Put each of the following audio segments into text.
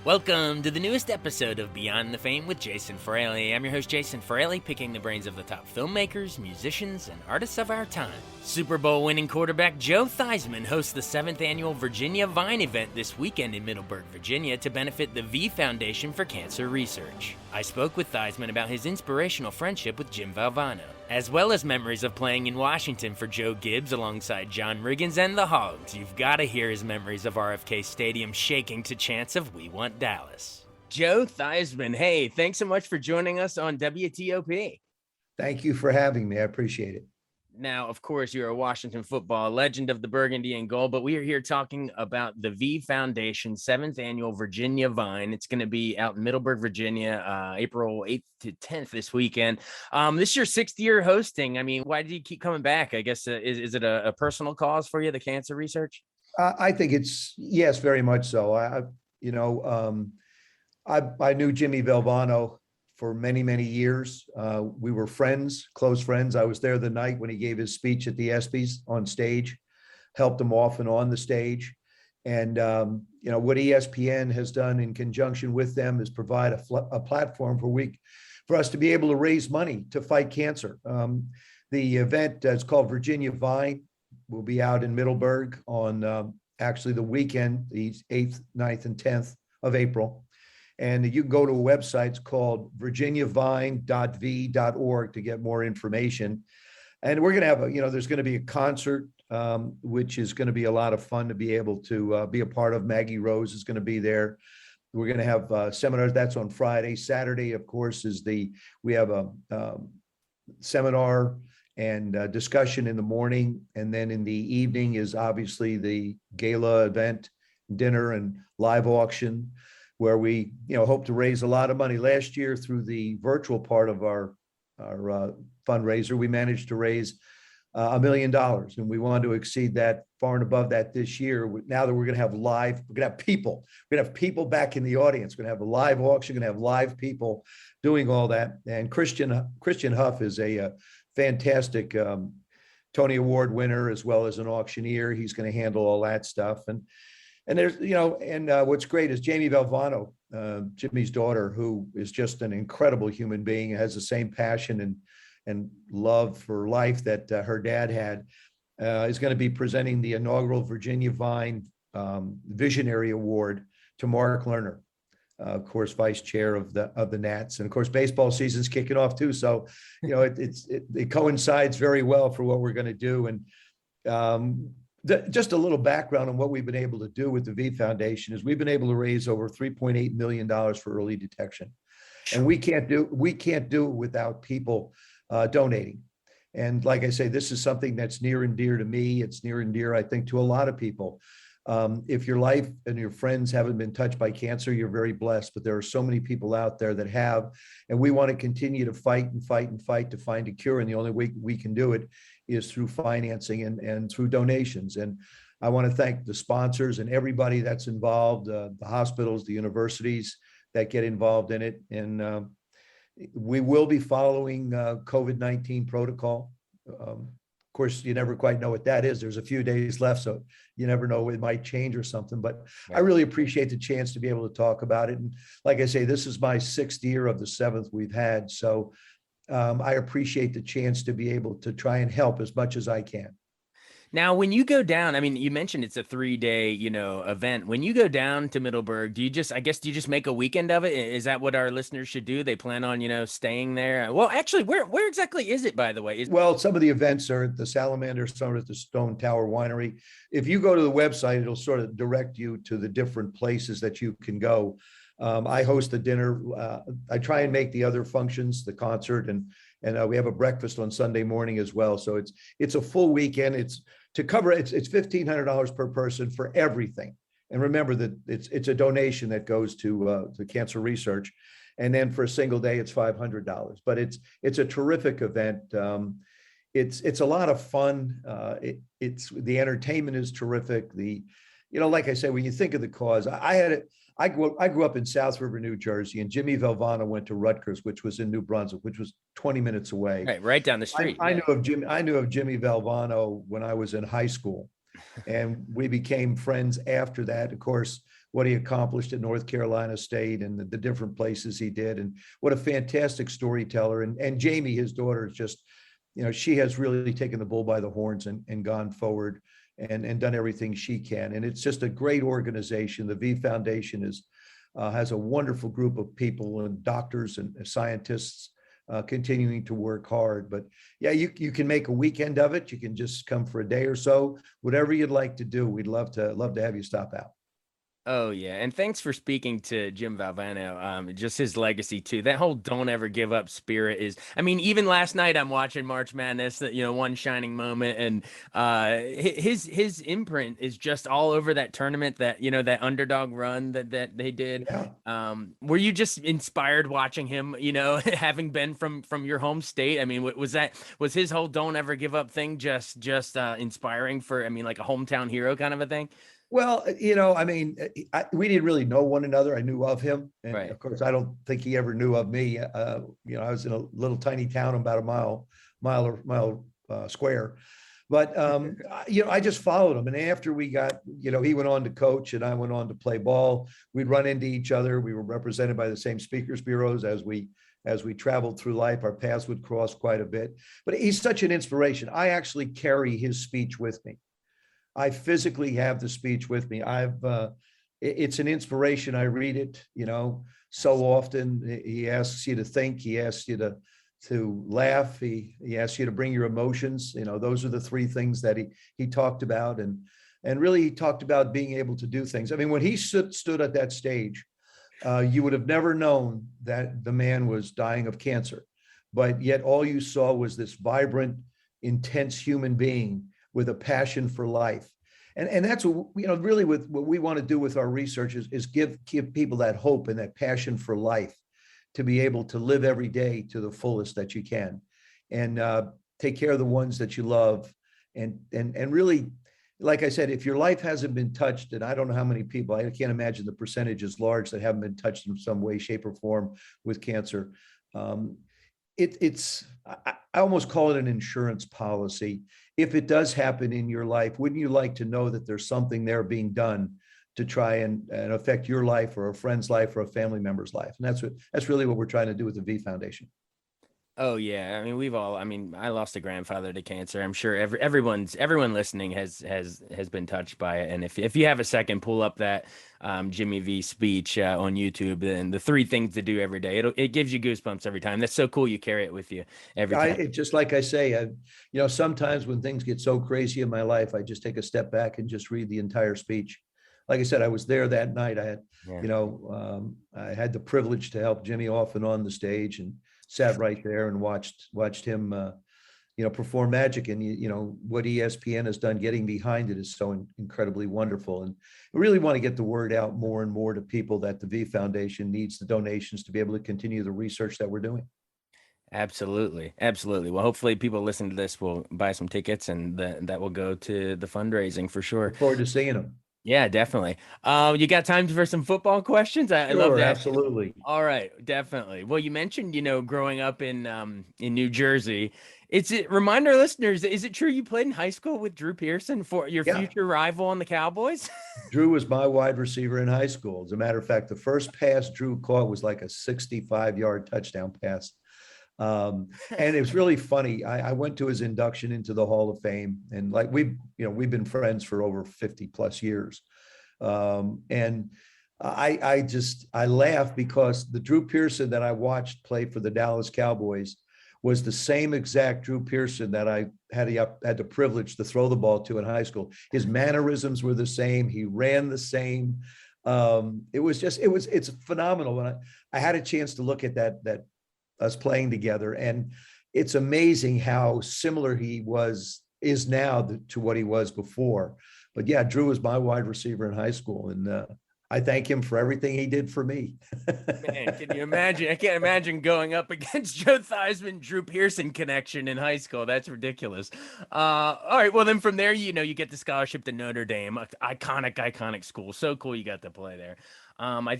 Welcome to the newest episode of Beyond the Fame with Jason Fraley. I'm your host, Jason Fraley, picking the brains of the top filmmakers, musicians, and artists of our time. Super Bowl winning quarterback Joe Theismann hosts the 7th annual Virginia Vine event this weekend in Middleburg, Virginia to benefit the V Foundation for Cancer Research. I spoke with Theismann about his inspirational friendship with Jim Valvano, as well as memories of playing in Washington for Joe Gibbs alongside John Riggins and the Hogs. You've got to hear his memories of RFK Stadium shaking to chants of "We Want Dallas." Joe Theismann, hey, thanks so much for joining us on WTOP. Thank you for having me. I appreciate it. Now, of course, you're a Washington football legend of the burgundy and gold, but we are here talking about the V Foundation 7th annual Virginia Vine. It's going to be out in Middleburg, Virginia, April 8th to 10th this weekend. This is your 6th year hosting. I mean, why do you keep coming back? I guess, is it a personal cause for you, the cancer research? I think it's, yes, very much so. I knew Jimmy Valvano for many, many years. We were friends, close friends. I was there the night when he gave his speech at the ESPYs on stage, helped him off and on the stage. And, what ESPN has done in conjunction with them is provide a platform for us to be able to raise money to fight cancer. The event is called Virginia Vine. Will be out in Middleburg on actually the weekend, the 8th, 9th, and 10th of April. And you can go to a website, it's called virginiavine.v.org to get more information. And we're going to have there's going to be a concert, which is going to be a lot of fun to be able to be a part of. Maggie Rose is going to be there. We're going to have seminars. That's on Friday. Saturday, of course, we have a seminar and discussion in the morning. And then in the evening is obviously the gala event, dinner and live auction, where we hope to raise a lot of money. Last year, through the virtual part of our fundraiser, we managed to raise $1 million, and we want to exceed that far and above that this year. Now that we're going to have people, we're going to have people back in the audience. We're going to have a live auction, we're going to have live people doing all that. And Christian Huff is a fantastic Tony Award winner as well as an auctioneer. He's going to handle all that stuff. And there's, what's great is Jamie Valvano, Jimmy's daughter, who is just an incredible human being, has the same passion and love for life that her dad had, is going to be presenting the inaugural Virginia Vine Visionary Award to Mark Lerner, of course, vice chair of the Nats. And of course, baseball season's kicking off too. So, it coincides very well for what we're going to do. And, just a little background on what we've been able to do with the V Foundation is we've been able to raise over $3.8 million for early detection. And we can't do it without people donating. And like I say, this is something that's near and dear to me. It's near and dear, I think, to a lot of people. If your life and your friends haven't been touched by cancer, you're very blessed, but there are so many people out there that have, and we want to continue to fight and fight and fight to find a cure. And the only way we can do it is through financing and through donations. And I want to thank the sponsors and everybody that's involved, the hospitals, the universities that get involved in it. And we will be following COVID-19 protocol. Of course, you never quite know what that is. There's a few days left, so you never know, it might change or something. But I really appreciate the chance to be able to talk about it. And like I say, this is my 6th year of the 7th we've had. So I appreciate the chance to be able to try and help as much as I can. Now, when you go down, I mean, you mentioned it's a 3-day, event. When you go down to Middleburg, do you just make a weekend of it? Is that what our listeners should do? They plan on, staying there? Well, actually, where exactly is it, by the way? Well, some of the events are at the Salamander, some are at the Stone Tower Winery. If you go to the website, it'll sort of direct you to the different places that you can go. I host the dinner. I try and make the other functions, the concert, and we have a breakfast on Sunday morning as well. So it's a full weekend. It's $1,500 per person for everything. And remember that it's a donation that goes to cancer research. And then for a single day, it's $500. But it's a terrific event. It's a lot of fun. The entertainment is terrific. Like I said, when you think of the cause, I grew up in South River, New Jersey, and Jimmy Valvano went to Rutgers, which was in New Brunswick, which was 20 minutes away. Right down the street. I knew of Jimmy Valvano when I was in high school. And we became friends after that. Of course, what he accomplished at North Carolina State and the different places he did, and what a fantastic storyteller. And Jamie, his daughter, is just, she has really taken the bull by the horns and gone forward and done everything she can. And it's just a great organization. The V Foundation has a wonderful group of people and doctors and scientists continuing to work hard. But yeah, you can make a weekend of it. You can just come for a day or so, whatever you'd like to do. We'd love to have you stop out. Oh yeah, and thanks for speaking to Jim Valvano. Just his legacy too. That whole "don't ever give up" spirit is. I mean, even last night I'm watching March Madness. That one shining moment, and his imprint is just all over that tournament. That underdog run that they did. Yeah. Were you just inspired watching him? Having been from your home state. I mean, was his whole "don't ever give up" thing just inspiring for? I mean, like a hometown hero kind of a thing. Well, I mean, we didn't really know one another. I knew of him, and Right. of course, I don't think he ever knew of me. I was in a little tiny town about a mile square, but I just followed him. And after we got, he went on to coach, and I went on to play ball. We'd run into each other. We were represented by the same speakers bureaus as we traveled through life. Our paths would cross quite a bit. But he's such an inspiration. I actually carry his speech with me. I physically have the speech with me. It's an inspiration. I read it, so often. He asks you to think. He asks you to laugh. He asks you to bring your emotions. Those are the three things that he talked about, and really he talked about being able to do things. I mean, when he stood at that stage, you would have never known that the man was dying of cancer, but yet all you saw was this vibrant, intense human being with a passion for life. And that's what, really with what we want to do with our research is give people that hope and that passion for life to be able to live every day to the fullest that you can, and take care of the ones that you love. And really, like I said, if your life hasn't been touched, and I don't know how many people, I can't imagine the percentage is large that haven't been touched in some way, shape, or form with cancer. I almost call it an insurance policy. If it does happen in your life, wouldn't you like to know that there's something there being done to try and affect your life or a friend's life or a family member's life? And that's really what we're trying to do with the V Foundation. Oh yeah, I mean, I lost a grandfather to cancer. I'm sure everyone listening has been touched by it. And if you have a second, pull up that Jimmy V speech on YouTube, and the three things to do every day. It gives you goosebumps every time. That's so cool. You carry it with you every time. Just like I say, sometimes when things get so crazy in my life, I just take a step back and just read the entire speech. Like I said, I was there that night. I had the privilege to help Jimmy off and on the stage, and sat right there and watched him, perform magic. And what ESPN has done, getting behind it, is so incredibly wonderful. And we really want to get the word out more and more to people that the V Foundation needs the donations to be able to continue the research that we're doing. Absolutely. Well, hopefully people listening to this will buy some tickets, and that will go to the fundraising for sure. Look forward to seeing them. Yeah, definitely. You got time for some football questions? I love that. Absolutely. All right, definitely. Well, you mentioned, growing up in New Jersey. Remind our listeners, is it true you played in high school with Drew Pearson, for your future rival on the Cowboys? Drew was my wide receiver in high school. As a matter of fact, the first pass Drew caught was like a 65-yard touchdown pass. And it was really funny. I went to his induction into the Hall of Fame, and like we've been friends for over 50 plus years. And I laugh because the Drew Pearson that I watched play for the Dallas Cowboys was the same exact Drew Pearson that I had the privilege to throw the ball to in high school. His mannerisms were the same. He ran the same. It's phenomenal. When I had a chance to look at that us playing together, and it's amazing how similar he is now to what he was before. But yeah, Drew was my wide receiver in high school, and I thank him for everything he did for me. Man, can you imagine? I can't imagine going up against Joe Theismann, Drew Pearson connection in high school. That's ridiculous. All right, well then from there, you get the scholarship to Notre Dame, iconic school. So cool you got to play there. I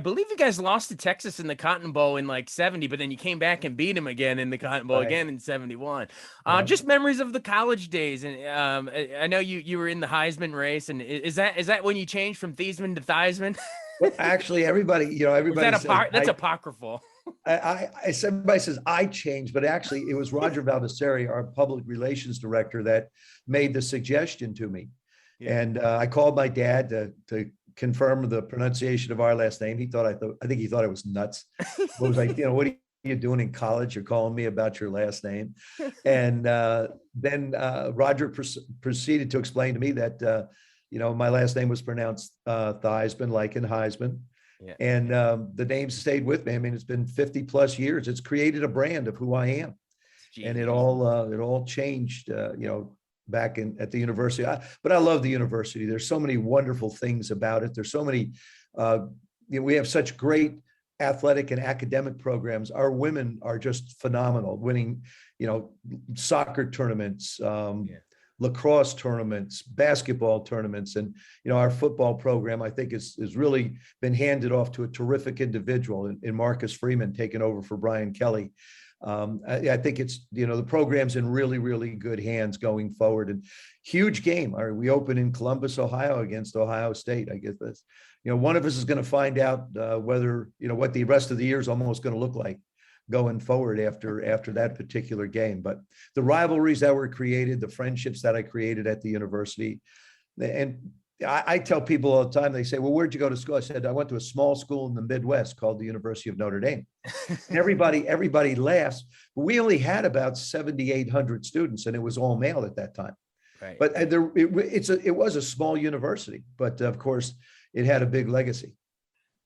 believe you guys lost to Texas in the Cotton Bowl in like 70, but then you came back and beat them again in the Cotton Bowl Right. again in 71. Yeah. Just memories of the college days. And I know you were in the Heisman race. And is that when you changed from Theismann to Theismann? Well, actually, everybody, Was that everybody says that's apocryphal? everybody says I changed, but actually it was Roger Valdesari, our public relations director, that made the suggestion to me. Yeah. And I called my dad to confirm the pronunciation of our last name. I think he thought I was nuts. It was like, what are you doing in college? You're calling me about your last name. And then Roger proceeded to explain to me that, my last name was pronounced Theismann, like in Heisman. Yeah. And the name stayed with me. I mean, it's been 50 plus years. It's created a brand of who I am. Jeez. And it all changed, back at the university. But I love the university. There's so many wonderful things about it. There's so many, we have such great athletic and academic programs. Our women are just phenomenal, winning, soccer tournaments, lacrosse tournaments, basketball tournaments. And, our football program, I think is really been handed off to a terrific individual in Marcus Freeman, taking over for Brian Kelly. I think it's, the program's in really, really good hands going forward, and huge game. We open in Columbus, Ohio against Ohio State. I guess that's, one of us is going to find out whether, what the rest of the year is almost going to look like going forward after that particular game. But the rivalries that were created, the friendships that I created at the university, and I tell people all the time, they say, well, where'd you go to school? I said, I went to a small school in the Midwest called the University of Notre Dame. Everybody laughs, but we only had about 7,800 students, and it was all male at that time. Right. But it was a small university, but of course it had a big legacy.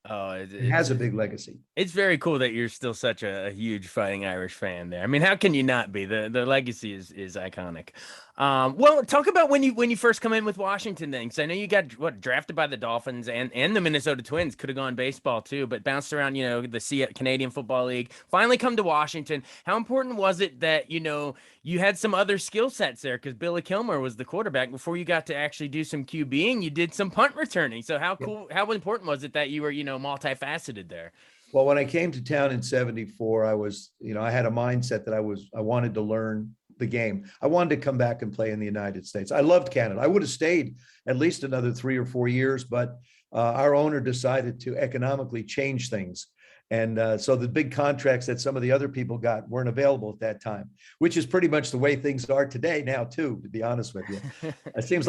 Oh, it has a big legacy. It's very cool that you're still such a huge Fighting Irish fan there. I mean, how can you not be? The legacy is iconic. Well, talk about when you first come in with Washington then, because I know you got drafted by the Dolphins and the Minnesota Twins. Could have gone baseball too, but bounced around, the Canadian Football League. Finally come to Washington. How important was it that you had some other skill sets there? Because Billy Kilmer was the quarterback before you got to actually do some QBing. You did some punt returning. So how important was it that you were multifaceted there? Well, when I came to town in 74, I was, I had a mindset that I wanted to learn the game. I wanted to come back and play in the United States. I loved Canada. I would have stayed at least another 3 or 4 years, but our owner decided to economically change things. And so the big contracts that some of the other people got weren't available at that time, which is pretty much the way things are today now too, to be honest with you. It seems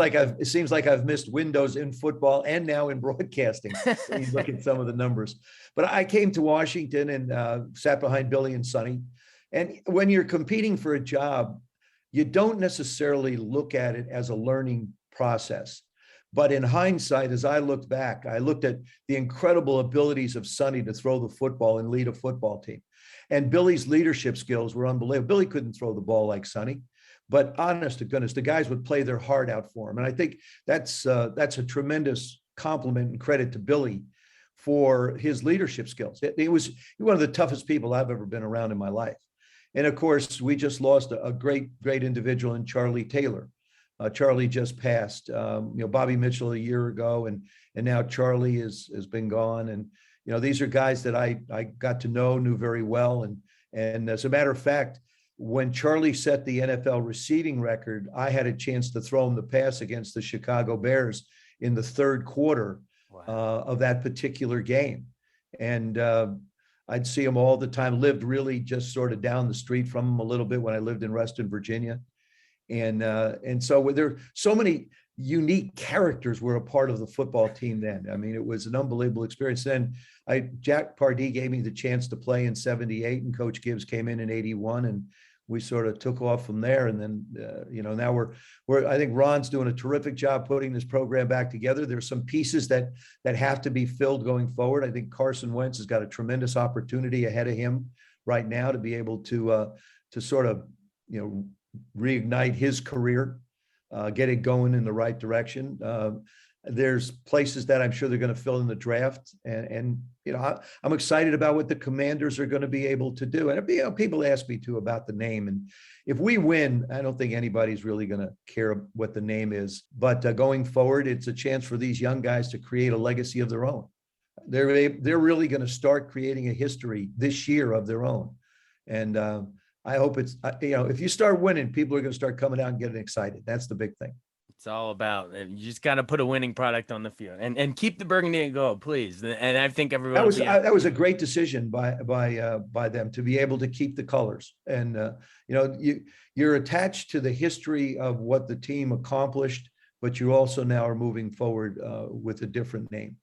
like I've missed windows in football and now in broadcasting. When you look at some of the numbers. But I came to Washington and sat behind Billy and Sonny. And when you're competing for a job, you don't necessarily look at it as a learning process. But in hindsight, as I looked back, I looked at the incredible abilities of Sonny to throw the football and lead a football team. And Billy's leadership skills were unbelievable. Billy couldn't throw the ball like Sonny, but honest to goodness, the guys would play their heart out for him. And I think that's a tremendous compliment and credit to Billy for his leadership skills. He was one of the toughest people I've ever been around in my life. And of course, we just lost a great individual in Charlie Taylor. Charlie just passed, Bobby Mitchell a year ago, and now Charlie has been gone. And, these are guys that I got to knew very well. And as a matter of fact, when Charlie set the NFL receiving record, I had a chance to throw him the pass against the Chicago Bears in the third quarter of that particular game. And I'd see him all the time, lived really just sort of down the street from him a little bit when I lived in Reston, Virginia. And so there so many unique characters were a part of the football team then. I mean, it was an unbelievable experience. Then Jack Pardee gave me the chance to play in 78, and Coach Gibbs came in 81, and we sort of took off from there. And then, now we're I think Ron's doing a terrific job putting this program back together. There's some pieces that have to be filled going forward. I think Carson Wentz has got a tremendous opportunity ahead of him right now to be able to sort of, reignite his career, get it going in the right direction. There's places that I'm sure they're going to fill in the draft, and I'm excited about what the Commanders are going to be able to do. And people ask me too about the name, and if we win, I don't think anybody's really going to care what the name is. But going forward, it's a chance for these young guys to create a legacy of their own. They're really going to start creating a history this year of their own. And I hope it's, if you start winning, people are going to start coming out and getting excited. That's the big thing. It's all about, you just got to put a winning product on the field and keep the burgundy and gold, please. And I think everyone that was a great decision by them to be able to keep the colors. And you're attached to the history of what the team accomplished, but you also now are moving forward with a different name.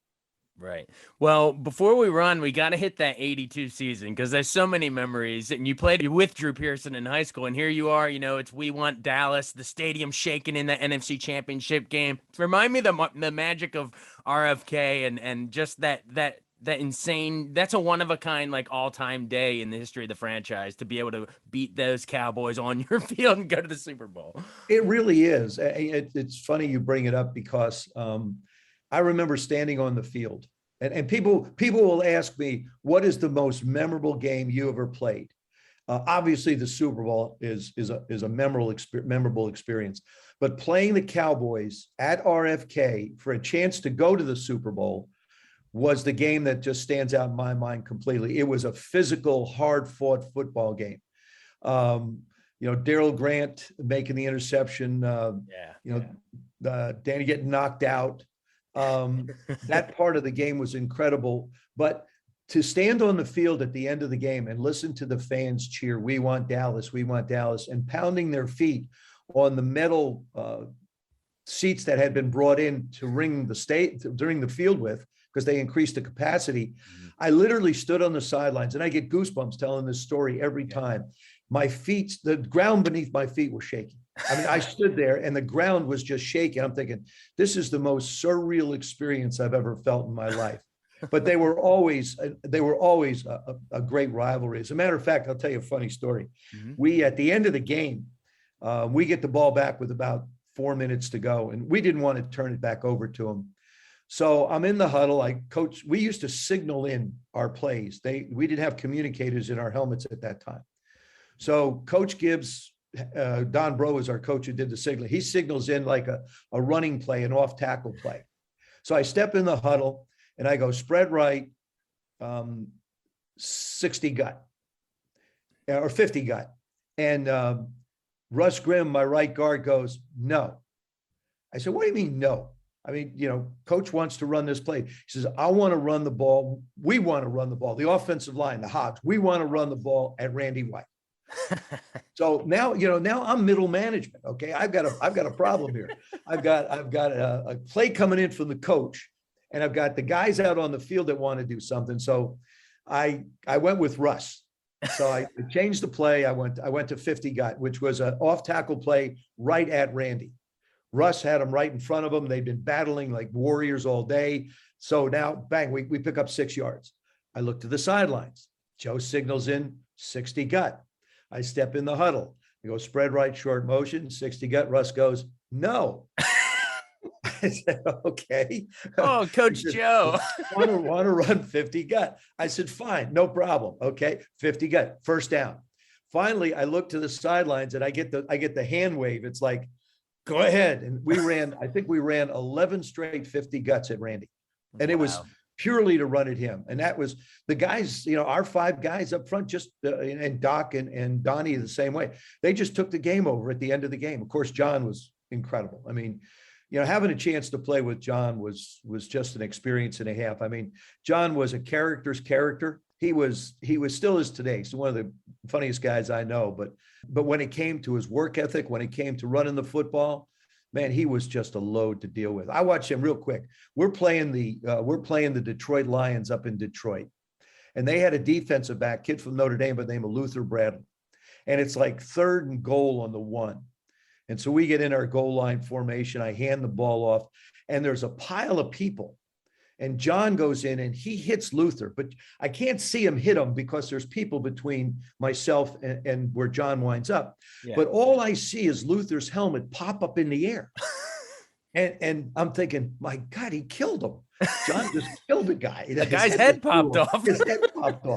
Right. Well, before we run, we got to hit that 82 season because there's so many memories. And you played with Drew Pearson in high school, and here you are, it's We Want Dallas, the stadium shaking in the NFC Championship game. Remind me the magic of RFK and just that insane, that's a one-of-a-kind, like, all-time day in the history of the franchise to be able to beat those Cowboys on your field and go to the Super Bowl. It really is. It's funny you bring it up because I remember standing on the field and people will ask me, what is the most memorable game you ever played? Obviously the Super Bowl is a memorable experience, but playing the Cowboys at RFK for a chance to go to the Super Bowl was the game that just stands out in my mind completely. It was a physical, hard fought football game. Darryl Grant making the interception, Danny getting knocked out. That part of the game was incredible, but to stand on the field at the end of the game and listen to the fans cheer, "We want Dallas, we want Dallas," and pounding their feet on the metal seats that had been brought in to ring during the field with, because they increased the capacity. Mm-hmm. I literally stood on the sidelines, and I get goosebumps telling this story every time. My feet, the ground beneath my feet was shaking. I mean, I stood there and the ground was just shaking. I'm thinking, this is the most surreal experience I've ever felt in my life. But they were always a great rivalry. As a matter of fact, I'll tell you a funny story. Mm-hmm. We, at the end of the game, we get the ball back with about 4 minutes to go, and we didn't want to turn it back over to them. So I'm in the huddle. We used to signal in our plays. We didn't have communicators in our helmets at that time. So Coach Gibbs, Don Bro is our coach who did the signal. He signals in like a running play, an off tackle play. So I step in the huddle and I go spread right, 60 gut or 50 gut. And Russ Grimm, my right guard, goes, "No." I said, "What do you mean no? I mean, coach wants to run this play." He says, "I want to run the ball. We want to run the ball. The offensive line, the Hogs, we want to run the ball at Randy White." So now I'm middle management. Okay. I've got a problem here. I've got a play coming in from the coach, and I've got the guys out on the field that want to do something. So I went with Russ. So I changed the play. I went to 50 gut, which was an off tackle play right at Randy. Russ had him right in front of him. They'd been battling like warriors all day. So now, bang, we pick up 6 yards. I look to the sidelines. Joe signals in 60 gut. I step in the huddle. We go spread right, short motion, 60 gut. Russ goes, "No." I said, "Okay." Oh, Coach Joe. want to run 50 gut. I said, "Fine, no problem." Okay, 50 gut, first down. Finally, I look to the sidelines and I get the hand wave. It's like, "Go ahead." And I think we ran 11 straight 50 guts at Randy. And It was purely to run at him. And that was the guys, our 5 guys up front, just and Doc and Donnie the same way. They just took the game over at the end of the game. Of course, John was incredible. I mean, having a chance to play with John was just an experience and a half. I mean, John was a character's character. He was still is today. He's one of the funniest guys I know. But when it came to his work ethic, when it came to running the football, man, he was just a load to deal with. I watched him real quick. We're playing the Detroit Lions up in Detroit, and they had a defensive back, kid from Notre Dame by the name of Luther Bradley, and it's like 3rd and goal on the 1. And so we get in our goal line formation. I hand the ball off, and there's a pile of people. And John goes in and he hits Luther, but I can't see him hit him because there's people between myself and where John winds up. Yeah. But all I see is Luther's helmet pop up in the air. and I'm thinking, my God, he killed him. John just killed a guy. The guy's head popped off. His head popped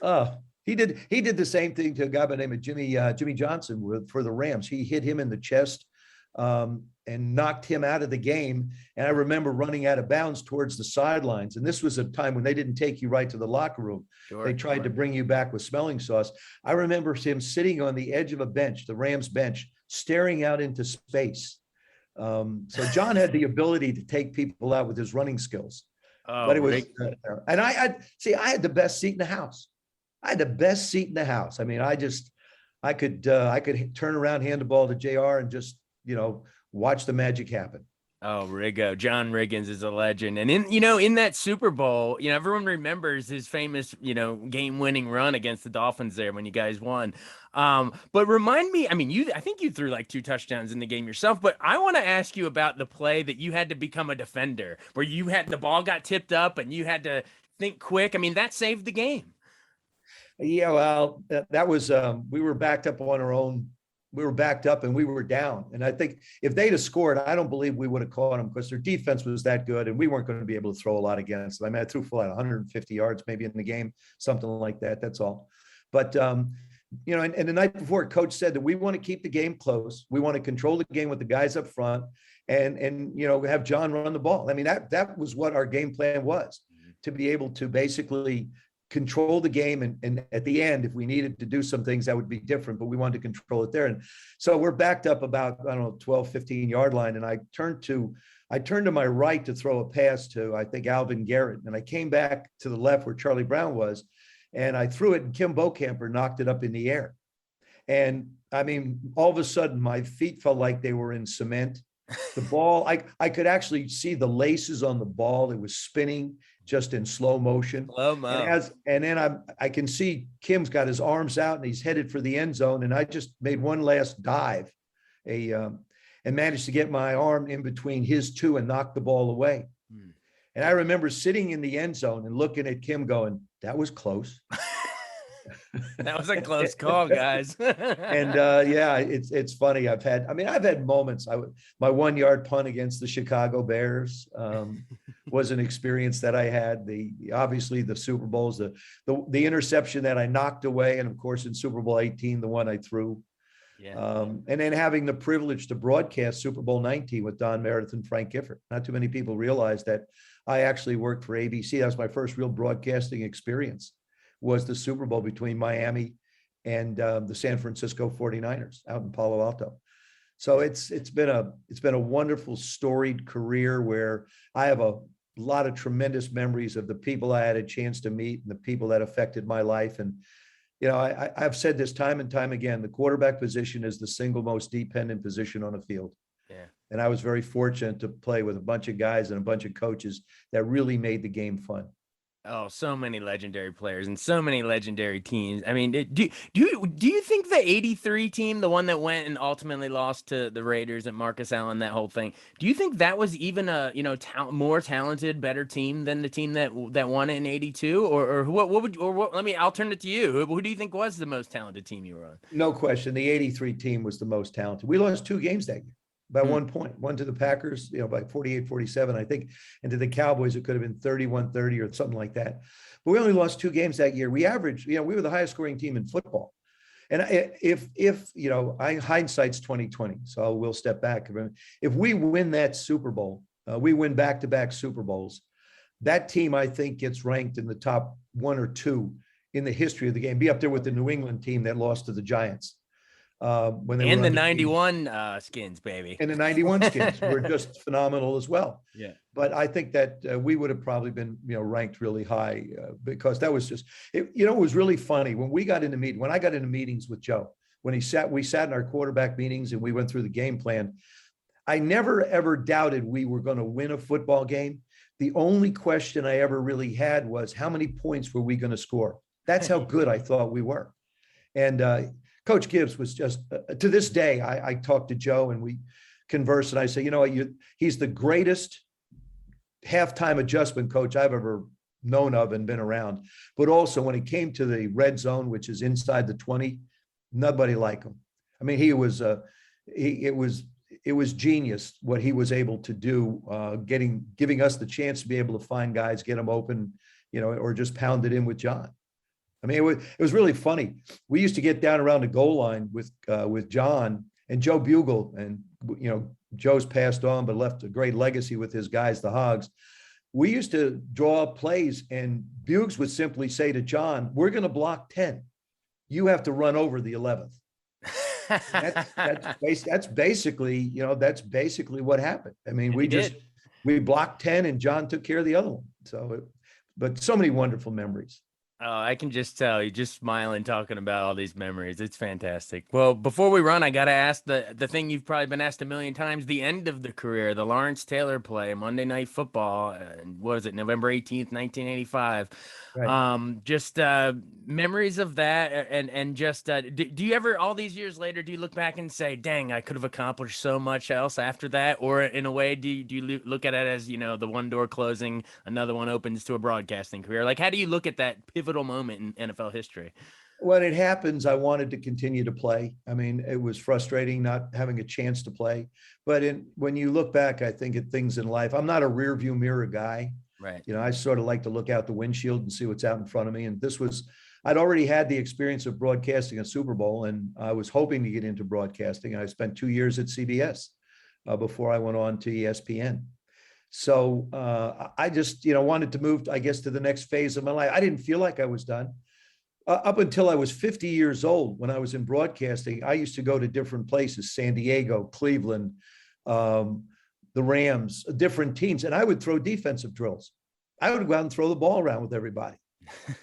off. He did the same thing to a guy by the name of Jimmy Johnson for the Rams. He hit him in the chest. and knocked him out of the game. And I remember running out of bounds towards the sidelines. And this was a time when they didn't take you right to the locker room. Sure, they tried to bring you back with smelling sauce. I remember him sitting on the edge of a bench, the Rams bench, staring out into space. So John had the ability to take people out with his running skills. But it was, and I had the best seat in the house. I mean, I could turn around, hand the ball to JR and just, watch the magic happen. Oh, Riggo. John Riggins is a legend. And in that Super Bowl, everyone remembers his famous, game-winning run against the Dolphins there when you guys won. But remind me, I think you threw like 2 touchdowns in the game yourself, but I want to ask you about the play that you had to become a defender, where the ball got tipped up and you had to think quick. That saved the game. Yeah, well, that was, we were backed up on our own. We were backed up and we were down. And I think if they'd have scored, I don't believe we would have caught them because their defense was that good and we weren't going to be able to throw a lot against them. I threw for like 150 yards maybe in the game, something like that. That's all. But, and the night before, coach said that we want to keep the game close. We want to control the game with the guys up front and have John run the ball. That was what our game plan was, to be able to basically control the game. And at the end, if we needed to do some things, that would be different, but we wanted to control it there. And so we're backed up about, 12, 15 yard line. And I turned to my right to throw a pass to, I think, Alvin Garrett. And I came back to the left where Charlie Brown was. And I threw it and Kim Bocamper knocked it up in the air. And all of a sudden my feet felt like they were in cement. The ball, I could actually see the laces on the ball. It was spinning just in slow motion. And then I can see Kim's got his arms out and he's headed for the end zone. And I just made one last dive, and managed to get my arm in between his two and knock the ball away. And I remember sitting in the end zone and looking at Kim going, that was close. That was a close call, guys. And it's funny. I've had moments. My 1 yard punt against the Chicago Bears was an experience that I had. Obviously the Super Bowls, the interception that I knocked away, and of course in Super Bowl 18, the one I threw. Yeah. And then having the privilege to broadcast Super Bowl 19 with Don Meredith and Frank Gifford. Not too many people realize that I actually worked for ABC. That was my first real broadcasting experience, was the Super Bowl between Miami and the San Francisco 49ers out in Palo Alto. So it's been a wonderful, storied career where I have a lot of tremendous memories of the people I had a chance to meet and the people that affected my life. And, I've said this time and time again, the quarterback position is the single most dependent position on a field. Yeah. And I was very fortunate to play with a bunch of guys and a bunch of coaches that really made the game fun. Oh, so many legendary players and so many legendary teams. Do you think the 83 team, the one that went and ultimately lost to the Raiders and Marcus Allen, that whole thing, do you think that was even a, more talented, better team than the team that won it in 82? I'll turn it to you. Who do you think was the most talented team you were on? No question. The 83 team was the most talented. We lost 2 games that year. By 1 point, one to the Packers, by 48-47, I think, and to the Cowboys, it could have been 31-30 or something like that. But we only lost 2 games that year. We averaged, we were the highest scoring team in football. And if hindsight's 2020, so we'll step back. If we win that Super Bowl, we win back-to-back Super Bowls, that team, I think, gets ranked in the top 1 or 2 in the history of the game. Be up there with the New England team that lost to the Giants. When they were the 91 Skins, baby. And the 91 Skins were just phenomenal as well. Yeah. But I think that we would have probably been, ranked really high because that was just, it was really funny when I got into meetings with Joe, when we sat in our quarterback meetings and we went through the game plan. I never, ever doubted we were going to win a football game. The only question I ever really had was how many points were we going to score? That's how good I thought we were. And, Coach Gibbs was just, to this day, I talk to Joe and we converse and I say, he's the greatest halftime adjustment coach I've ever known of and been around. But also when it came to the red zone, which is inside the 20, nobody like him. He was, it was genius what he was able to do, giving us the chance to be able to find guys, get them open, or just pound it in with John. It was really funny. We used to get down around the goal line with John and Joe Bugle and, Joe's passed on, but left a great legacy with his guys, the Hogs. We used to draw up plays, and Buggs would simply say to John, "We're going to block 10. You have to run over the 11th." That's basically, that's basically what happened. I mean, we blocked 10 and John took care of the other one. But so many wonderful memories. Oh, I can just tell you're just smiling talking about all these memories. It's fantastic. Well, before we run, I got to ask the thing you've probably been asked a million times, the end of the career, the Lawrence Taylor play, Monday Night Football. What was it, November 18th, 1985? Right. Just memories of that. And just, do you ever, all these years later, do you look back and say, dang, I could have accomplished so much else after that? Or in a way, do you look at it as, the one door closing, another one opens to a broadcasting career? Like, how do you look at that pivotal moment in NFL history? When it happens, I wanted to continue to play. I mean, it was frustrating not having a chance to play. But when you look back, I think at things in life, I'm not a rear view mirror guy. Right. I sort of like to look out the windshield and see what's out in front of me. And I'd already had the experience of broadcasting a Super Bowl, and I was hoping to get into broadcasting. I spent 2 years at CBS before I went on to ESPN. So I just, wanted to move, I guess, to the next phase of my life. I didn't feel like I was done. Up until I was 50 years old, when I was in broadcasting, I used to go to different places, San Diego, Cleveland, the Rams, different teams, and I would throw defensive drills. I would go out and throw the ball around with everybody.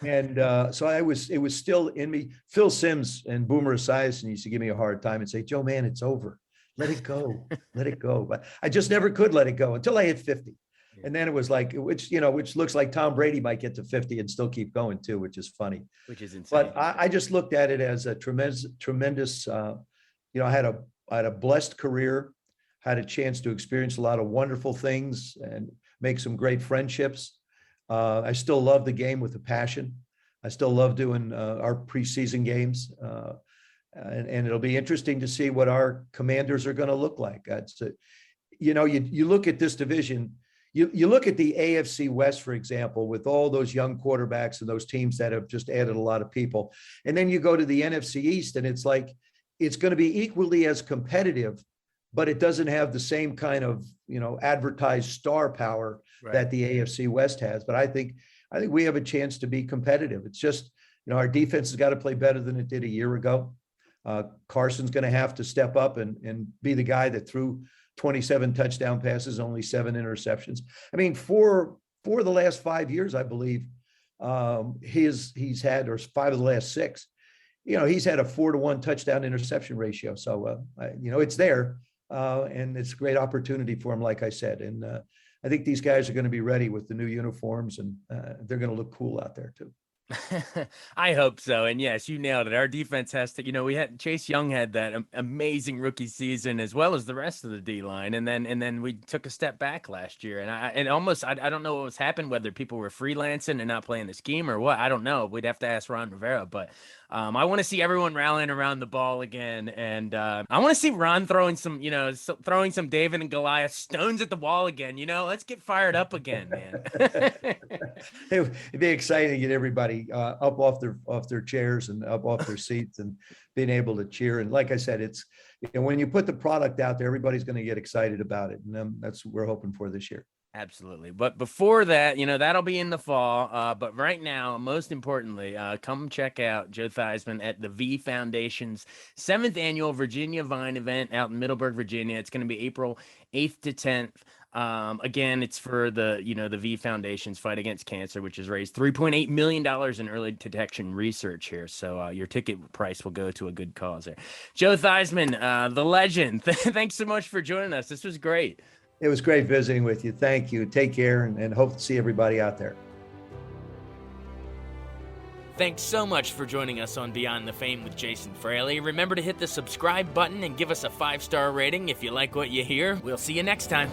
And so it was still in me. Phil Simms and Boomer Esiason used to give me a hard time and say, "Joe, man, it's over. Let it go. Let it go." But I just never could let it go until I hit 50. Yeah. And then it was like, which looks like Tom Brady might get to 50 and still keep going too, which is funny. Which is insane. But I just looked at it as a tremendous, I had a blessed career, had a chance to experience a lot of wonderful things and make some great friendships. I still love the game with a passion. I still love doing our preseason games. And it'll be interesting to see what our Commanders are going to look like. You look at this division, you look at the AFC West, for example, with all those young quarterbacks and those teams that have just added a lot of people. And then you go to the NFC East, and it's like, it's going to be equally as competitive, but it doesn't have the same kind of, advertised star power that the AFC West has. But I think we have a chance to be competitive. It's just, our defense has got to play better than it did a year ago. Carson's going to have to step up and be the guy that threw 27 touchdown passes, only 7 interceptions. I mean, for the last 5 years, I believe he's had, or 5 of the last 6, he's had a 4-to-1 touchdown interception ratio. So, it's there. And it's a great opportunity for him, like I said. And I think these guys are going to be ready with the new uniforms, and they're going to look cool out there too. I hope so. And yes, you nailed it. Our defense has to, we had Chase Young had that amazing rookie season, as well as the rest of the D line. And then we took a step back last year. And I don't know what was happened, whether people were freelancing and not playing the scheme or what. I don't know. We'd have to ask Ron Rivera, but I want to see everyone rallying around the ball again. And I want to see Ron throwing some David and Goliath stones at the wall again. Let's get fired up again, man. It'd be exciting to get everybody up off their chairs and up off their seats and being able to cheer. And like I said, it's, when you put the product out there, everybody's going to get excited about it. And that's what we're hoping for this year. Absolutely. But before that, that'll be in the fall. But right now, most importantly, come check out Joe Theismann at the V Foundation's 7th annual Virginia Vine event out in Middleburg, Virginia. It's going to be April 8th to 10th. Again, it's for the V Foundation's fight against cancer, which has raised $3.8 million in early detection research here. So your ticket price will go to a good cause there. Joe Theismann, the legend. Thanks so much for joining us. This was great. It was great visiting with you. Thank you. Take care, and hope to see everybody out there. Thanks so much for joining us on Beyond the Fame with Jason Fraley. Remember to hit the subscribe button and give us a 5-star rating if you like what you hear. We'll see you next time.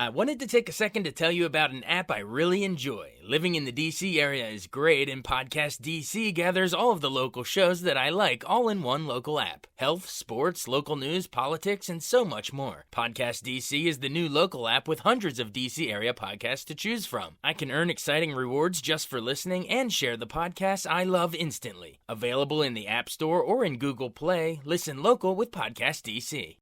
I wanted to take a second to tell you about an app I really enjoy. Living in the DC area is great, and Podcast DC gathers all of the local shows that I like all in one local app. Health, sports, local news, politics, and so much more. Podcast DC is the new local app with hundreds of DC area podcasts to choose from. I can earn exciting rewards just for listening and share the podcasts I love instantly. Available in the App Store or in Google Play, listen local with Podcast DC.